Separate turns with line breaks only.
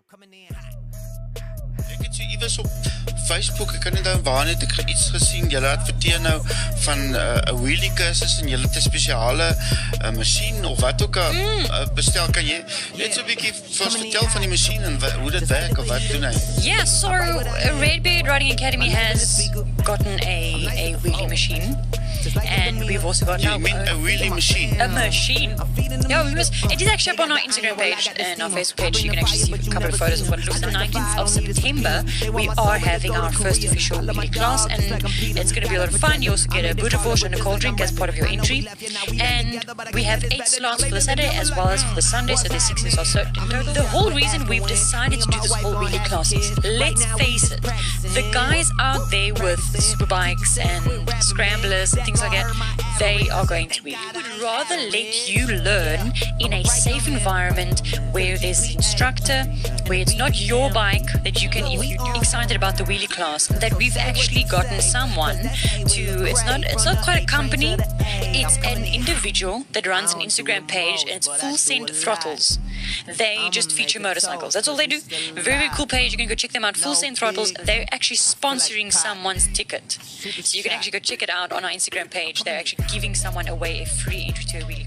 Ek het so iewers op Facebook, ek kan nie onthou waar net ek iets gesien, julle adverteer nou van 'n wheelie kursus en julle het 'n spesiale masjien of wat ook al bestel. Kan jy net so 'n bietjie vir ons vertel van die masjien en hoe dit werk of wat doen hy?
Yeah, so Redbeard Riding Academy has gotten a wheelie machine. And we've also got
You mean a wheelie machine?
a machine. Yeah, it is actually up on our Instagram page and our Facebook page. You can actually see a couple of photos of what it looks like. The 19th of September, we are having our first official wheelie class, and it's going to be a lot of fun. You also get a boerewors and a cold drink as part of your entry. And we have 8 slots for the Saturday as well as for the Sunday, so there's 6 slots in total. The whole reason we've decided to do this whole wheelie class is, let's face it, the guys out there with superbikes and scramblers and things like that, they are going to win. We would rather let you learn in a safe environment where there's an instructor, where it's not your bike that you can, if you're excited about the wheelie class, that we've actually gotten someone to, it's not quite a company, it's an individual that runs an Instagram page, and it's Full Send Throttles. They just feature motorcycles. That's all they do. Very, very cool page. You can go check them out. Full Send Throttles. They're actually sponsoring someone's ticket. So you can actually go check it out on our Instagram page. They're actually giving someone away a free entry to a wheelie